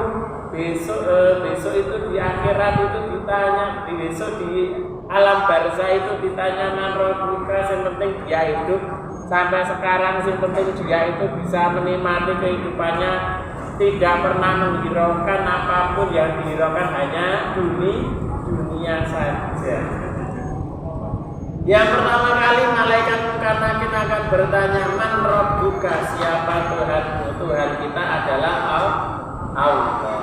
Speaker 1: Besok itu di akhirat itu ditanya, besok di alam barzah itu ditanya man rabbuka, yang penting dia hidup sampai sekarang, yang penting dia itu bisa menikmati kehidupannya, tidak pernah menghiraukan apapun, yang dihiraukan hanya dunia saja. Yang pertama kali malaikat munkar nakir akan bertanya, man rabbuka, siapa Tuhanmu? Tuhan kita adalah Allah.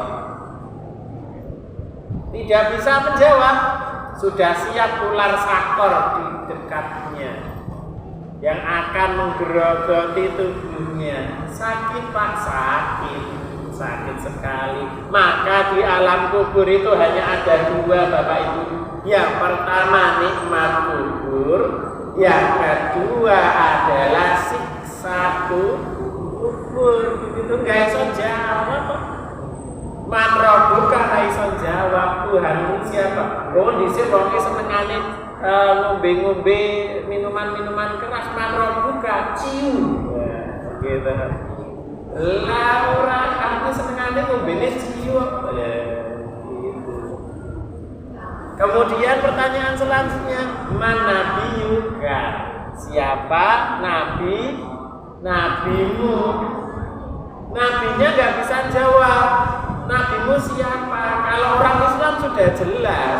Speaker 1: Tidak bisa menjawab, sudah siap ular sakor di dekatnya yang akan menggerogoti tubuhnya. Sakit Pak, sakit sekali. Maka di alam kubur itu hanya ada dua Bapak Ibu. Yang pertama nikmat kubur, yang kedua adalah siksa kubur. Itu gak iso jawab. Man rabbuka gak iso jawab, Tuhanmu siapa? Oh dhisik wong senengane ngombe-ngombe minuman-minuman keras, man rabbuka ciu. Ya, gitu. Lah ora aku senengane ngombene ciu. Ya, gitu. Kemudian pertanyaan selanjutnya, man nabiyuka? Siapa nabimu? Nabinya gak bisa jawab. Nabimu siapa? Kalau orang Islam sudah jelas.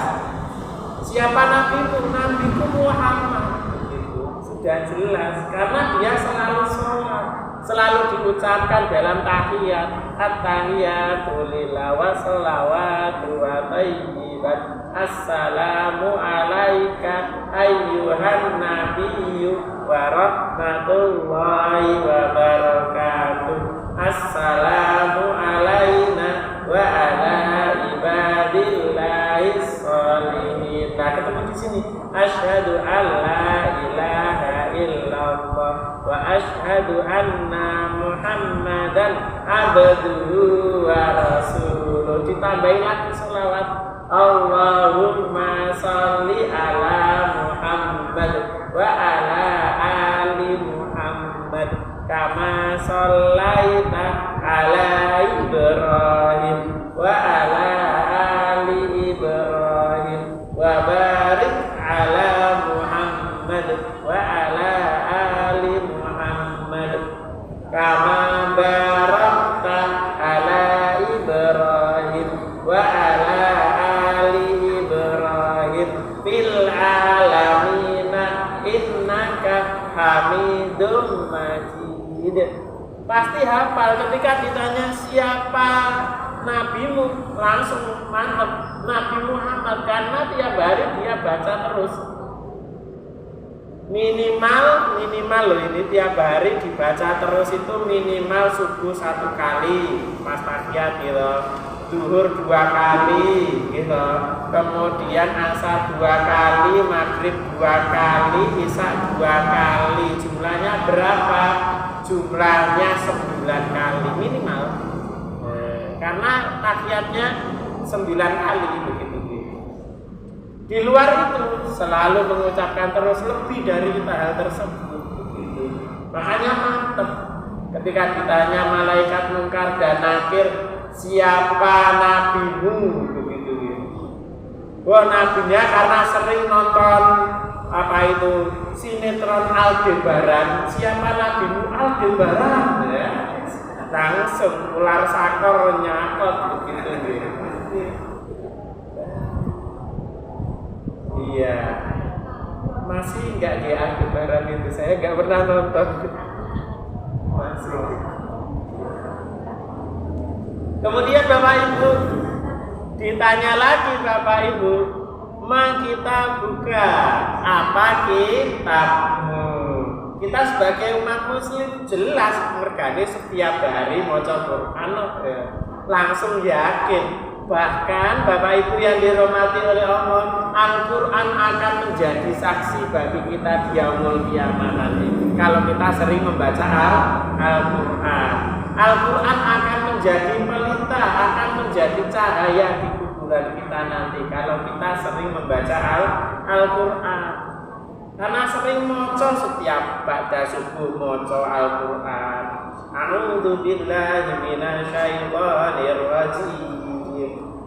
Speaker 1: Siapa nabimu? Nabiku Muhammad. Begitu. Sudah jelas karena dia selalu sholat, selalu diucapkan dalam tahiyat. At-tahiyatu lillah wa sholawatu wa thayyibat. Assalamu alaika ayyuhan nabiyyu wa rahmatullahi wa barakatuh. Assalamu alaina wa ala ibadillahis sholihin. Nah, ketemu di sini. Asyhadu alla ilaha illallah wa asyhadu anna Muhammadan abduhu wa rasuluh. Ditambahin lagi selawat. Allahumma sholli ala Muhammad wa ala ali Muhammad kama shallaita ala Ibrahim wa ala ali Ibrahim wa barik ala Muhammad wa ala ali Muhammad kama barakta ala Ibrahim wa ala ali Ibrahim fil alamina innaka hamidum majid. Pasti hafal ketika ditanya siapa nabimu, langsung mantap Nabi Muhammad, karena tiap hari dia baca terus. Minimal loh, ini tiap hari dibaca terus, itu minimal subuh 1 kali pas tahiyat gitu, zuhur 2 kali gitu, kemudian asar 2 kali, maghrib 2 kali, isya 2 kali. Jumlahnya berapa? jumlahnya 9 kali minimal. Karena tahiyatnya 9 kali begitu. Di luar itu selalu mengucapkan terus lebih dari hal tersebut begitu. Makanya mantep ketika ditanya malaikat mungkar dan nakir, siapa nabimu begitu. Wah, nabinya karena sering nonton sinetron Aldebaran. Siapa nabimu? Aldebaran ya. Langsung ular sakor nyakot begitu. Iya, masih nggak di Aldebaran itu, saya nggak pernah nonton. Masih. Kemudian Bapak Ibu ditanya lagi Bapak Ibu, kita buka apa kitabmu? Kita sebagai umat Muslim jelas mergane setiap hari maca Quran, langsung yakin. Bahkan Bapak Ibu yang dirahmati oleh Allah, Al-Quran akan menjadi saksi bagi kita di yaumul qiyamah nanti. Kalau kita sering membaca Al-Quran, Al-Quran akan menjadi pelita, akan menjadi cahaya di kuburan kita nanti. Kalau kita sering membaca Al-Quran, karena sering moco setiap ba'da subuh moco Al-Quran. A'udzu billahi minasyaitonir rajim.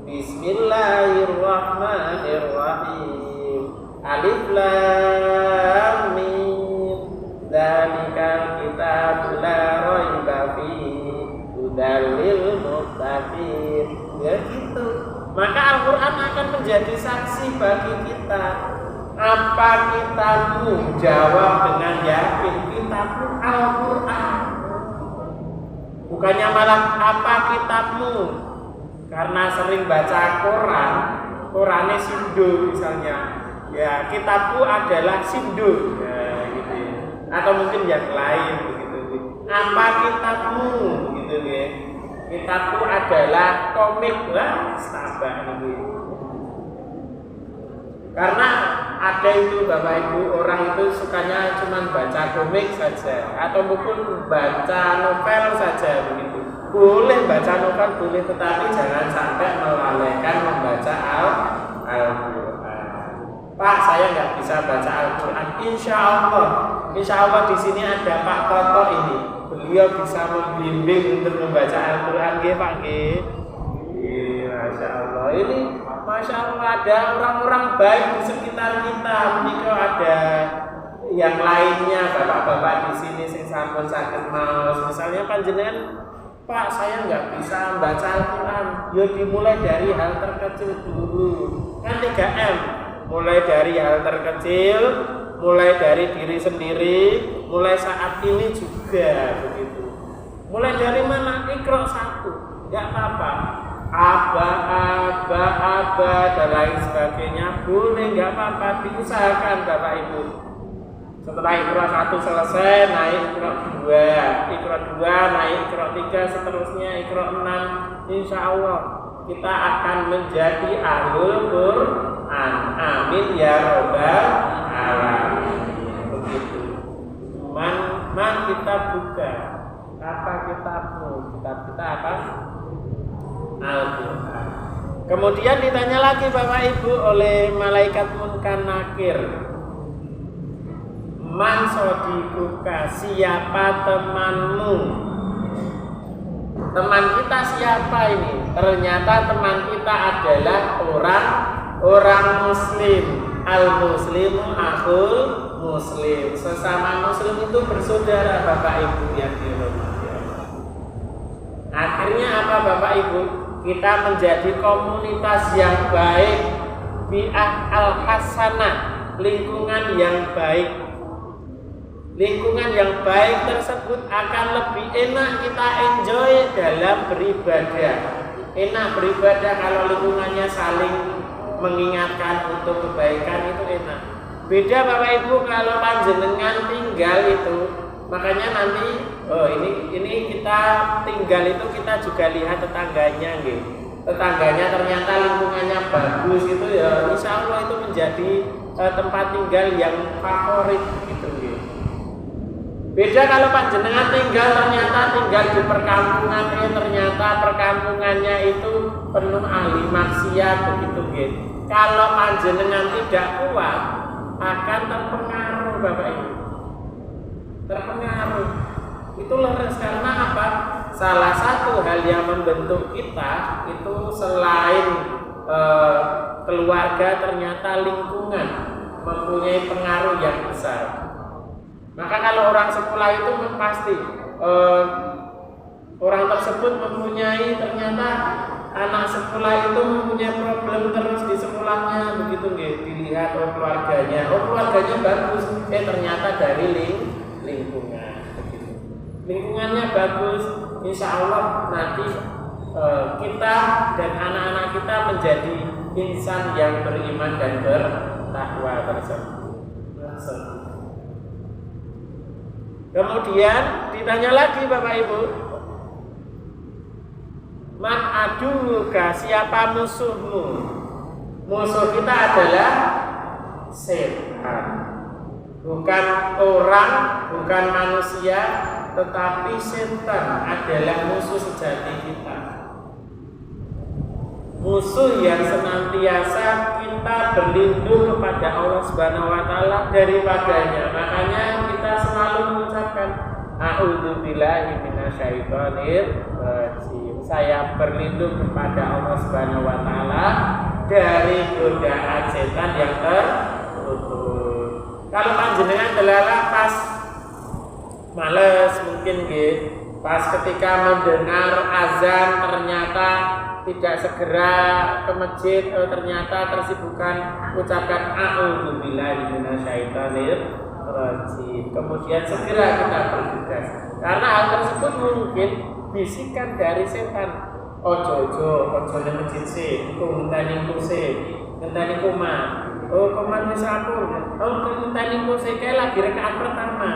Speaker 1: Bismillahirrahmanirrahim. Alif lam mim. Dzalikal kitabul la raiba fihi hudal lil muttaqin. Ya gitu. Maka Al-Qur'an akan menjadi saksi bagi kita. Apa kitabmu? Jawab dengan yakin, kitabmu Al-Qur'an. Bukannya malah apa kitabmu? Karena sering baca Quran, Qurannya Sindo misalnya, ya kitabku adalah Sindo, ya, gitu ya. Atau mungkin yang lain begitu. Apa kitabmu, gitu ya? Kitabku adalah komik lah, stabak gitu. Karena ada itu Bapak Ibu, orang itu sukanya cuma baca komik saja, atau mungkin baca novel saja begitu. Boleh baca novel boleh, tetapi jangan sampai melalaikan membaca Al-Quran. Pak, saya nggak bisa baca Al-Quran. Insya Allah di sini ada Pak Toto ini. Beliau bisa membimbing untuk membaca Al-Quran, Pak. Masya Allah. Ini Masya Allah ada orang-orang baik di sekitar kita. Jika ada yang lainnya, bapak-bapak di sini sing sampun saged maos, misalnya panjenengan, Pak, saya nggak bisa membaca Al-Quran. Ya dimulai dari hal terkecil dulu. Kan 3M. Mulai dari hal terkecil, mulai dari diri sendiri, mulai saat ini juga begitu. Mulai dari mana? Iqra 1. Nggak apa-apa. Aba dan lain sebagainya boleh, nggak apa-apa, diusahakan Bapak Ibu. Setelah Iqra 1 selesai, naik Iqra 2, Iqra 2 naik Iqra 3, seterusnya Iqra 6. Insya Allah kita akan menjadi ahlul Quran. Amin ya robbal alamin. Begitu. Man kita buka apa kitabmu? Kitab kita apa? Al-Quran. Kemudian ditanya lagi Bapak Ibu oleh malaikat munkar nakir, man sodikuka, siapa temanmu? Teman kita siapa ini? Ternyata teman kita adalah orang Muslim. Al-Muslimu akhul Muslim. Sesama Muslim itu bersaudara Bapak Ibu yang dirahmati Allah. Akhirnya apa Bapak Ibu? Kita menjadi komunitas yang baik, bi'ah al-hasanah, lingkungan yang baik. Lingkungan yang baik tersebut akan lebih enak kita enjoy dalam beribadah. Enak beribadah kalau lingkungannya saling mengingatkan untuk kebaikan, itu enak. Beda Bapak Ibu kalau panjenengan tinggal itu, makanya nanti ini kita tinggal itu kita juga lihat tetangganya gitu. Tetangganya ternyata lingkungannya bagus itu ya, insya Allah itu menjadi tempat tinggal yang favorit gitu. Beda kalau panjenengan ternyata tinggal di perkampungan, ternyata perkampungannya itu penuh ahli maksiat begitu gitu. Kalau panjenengan tidak kuat akan terpengaruh Bapak Ibu. Terpengaruh. Itu leres karena apa? Salah satu hal yang membentuk kita itu selain keluarga, ternyata lingkungan mempunyai pengaruh yang besar. Maka kalau orang sekolah itu pasti orang tersebut mempunyai, ternyata anak sekolah itu mempunyai problem terus di sekolahnya begitu nggih, dilihat keluarganya bagus, ternyata dari lingkungan begitu. Lingkungannya bagus, insya Allah nanti kita dan anak-anak kita menjadi insan yang beriman dan bertakwa tersebut. Kemudian ditanya lagi Bapak Ibu, man aduka, siapa musuhmu? Musuh kita adalah setan, bukan orang, bukan manusia, tetapi setan adalah musuh sejati kita. Musuh yang senantiasa kita berlindung kepada Allah Subhanahu wa taala daripadanya. Makanya kita selalu mengucapkan a'udzubillahi minasyaitonir rajim. Saya berlindung kepada Allah Subhanahu wa taala dari godaan setan yang tertutup. Kalau panjenengan delala pas males mungkin nggih, pas ketika mendengar azan ternyata tidak segera ke masjid, ternyata tersibukkan ucapkan a'udzubillahi minasyaitonir rajim. Kemudian segera kita bergegas. Karena hal tersebut mungkin bisikan dari setan. Ojo nang masjid sih, ngenteni kuse, ngenteni koma. Koma wis aku. Ngenteni kuse kae lagi rakaat pertama.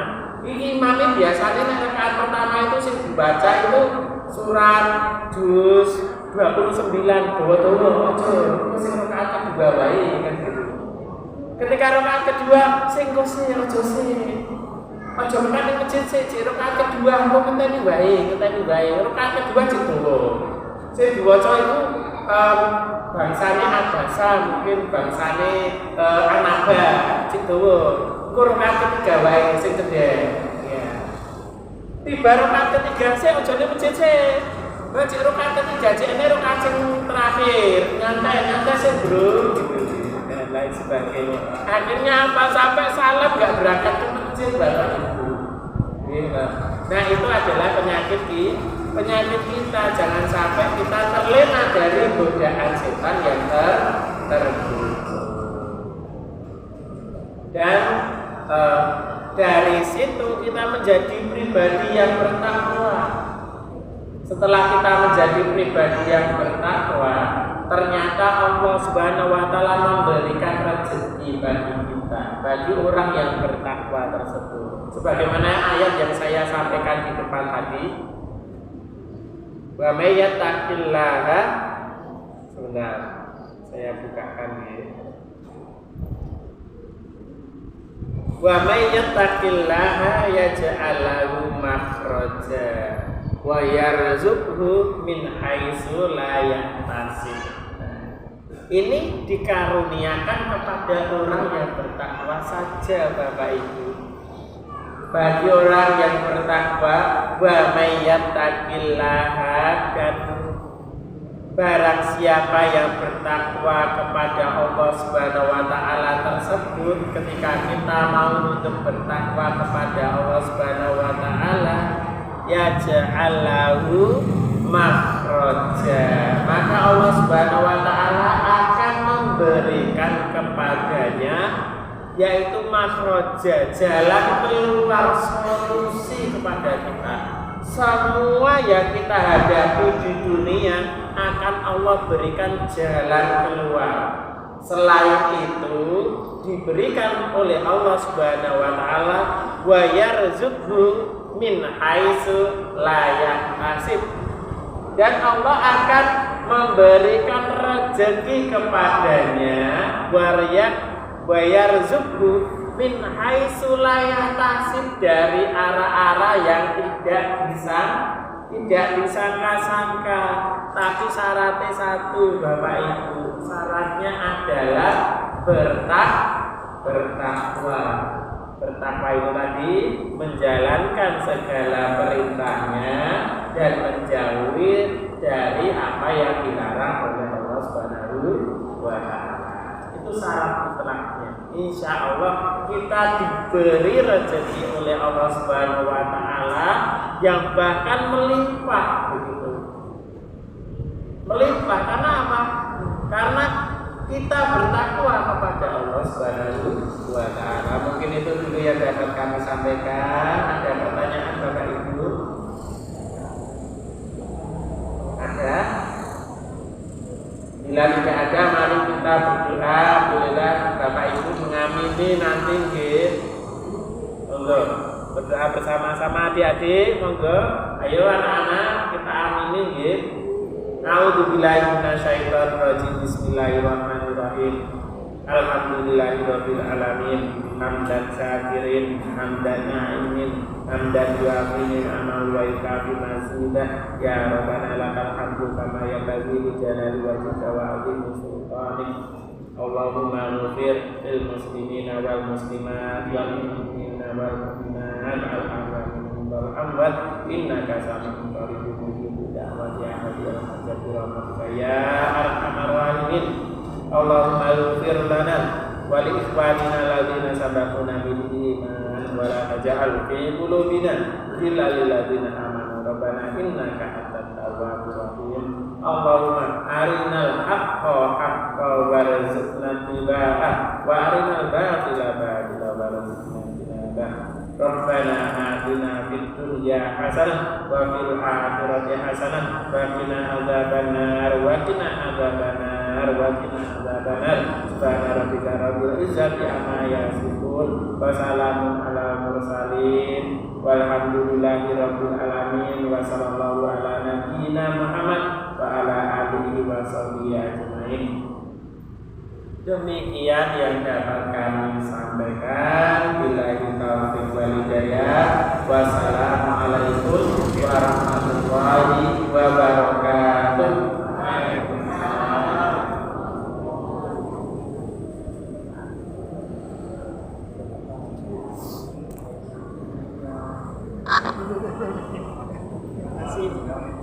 Speaker 1: Iki imame biasanya nek rakaat pertama itu sing dibaca itu surat juz 29 dawa-dawa aja sing rakaat kedua wae kan gitu. Ketika rakaat kedua sing kose aja sih. Aja menawa masjid sih rakaat kedua engko ngenteni wae. Rakaat kedua dawa. Sing diwaca itu bangsane abasa, mungkin bangsane anaba sing dawa. Engko rakaat ketiga wae sing cedhek. Ya. Tiba rakaat ketiga sih aja ning masjid sih. Baca rakaat ketiga, ini rakaat yang terakhir, nyantai sih bro, dan lain sebagainya. Akhirnya apa? Sampai salam nggak berangkat ke masjid Bapak Ibu. Nah itu adalah penyakit kita. Jangan sampai kita terlena dari godaan setan yang tertutup. Dan dari situ kita menjadi pribadi yang bertakwa. Setelah kita menjadi pribadi yang bertakwa, ternyata Allah Subhanahu wa taala memberikan rezeki bagi kita, bagi orang yang bertakwa tersebut. Sebagaimana ayat yang saya sampaikan di depan tadi, wa may yattaqillaha, sebentar saya bukakan ya. Wa may yattaqillaha yaj'al lahu makhraja wa yarzuqhu min haitsu la yahtasib. Ini dikaruniakan kepada orang yang bertakwa saja Bapak Ibu. Bagi orang yang bertakwa, wa may yattaqillaha, dan barang siapa yang bertakwa kepada Allah Subhanahu wa taala tersebut, ketika kita mau untuk bertakwa kepada Allah Subhanahu wa taala, yaj'alahu makhraja, maka Allah Subhanahu wa taala akan memberikan kepadanya yaitu makhraja, jalan keluar, solusi kepada kita. Semua yang kita hadapi di dunia akan Allah berikan jalan keluar. Selain itu diberikan oleh Allah Subhanahu wa taala wa yarzuqhu min haitsu la yahtasib, dan Allah akan memberikan rezeki kepadanya wa yarzuqhu, min haitsu la yahtasib, dari arah-arah yang tidak disangka-sangka. Tapi syaratnya satu Bapak Ibu, syaratnya adalah bertakwa. Bertakwa itu tadi menjalankan segala perintahnya dan menjauhi dari apa yang dilarang oleh Allah Subhanahu wa taala. Itu syarat mutlaknya. Insya Allah kita diberi rezeki oleh Allah Subhanahu wa taala yang bahkan melimpah begitu. Melimpah karena apa? Karena kita bertakwa kepada Allah Subhanahu wa taala. Mungkin itu dulu yang dapat kami sampaikan. Ada pertanyaan Bapak Ibu? Ada? Bila tidak ada, mari kita berdoa. Bolehlah Bapak Ibu mengamini nanti nggih. Monggo berdoa bersama-sama adik-adik. Monggo. Ayo anak-anak kita amini nggih. A'udzubillahi minasyaitonir rajim. Bismillahirrahmanirrahim. Alhamdulillahirabbil alamin. Hamdan syakirin, hamdan na'imin, hamdan yu'afini amal wa yukafi masudah. Ya Rabbana lakal hamdu kama yanbaghi li jalali wajhika wa 'azimi sultanik. Allahumma ighfir lil muslimina wal muslimat wal mu'minina wal mu'minat al ahya'i wal amwat innaka sami'un qaribun da'wati ahadil hajati rahmatika ya arhamar rahimin. Allahumma ighfir lana wa li ikhwanina alladziina sabaquna bil iman wa la taj'al fi qulubina ghillan lil ladziina amanu rabbana innaka antat tawwabur rahim. Allahumma arinal haqqa haqqan warzuqna ittiba'ah wa arinal batila batilan warzuqna ijtinabah. Rabbana atina fid dunya hasanah wa fil akhirati hasanah wa qina adzabannar wa qina adzabannar wa qina adzabannar. Subhana rabbika rabbil izzati amma yasifun wa salamun alal mursalin walhamdulillahi rabbil alamin wa sallallahu ala nabiyyina Muhammad wa ala alihi wa sahbihi ajmain. Demikian yang dapat kami sampaikan. Billahi taufiq wal hidayah. Wassalamualaikum warahmatullahi wabarakatuh. Terima kasih.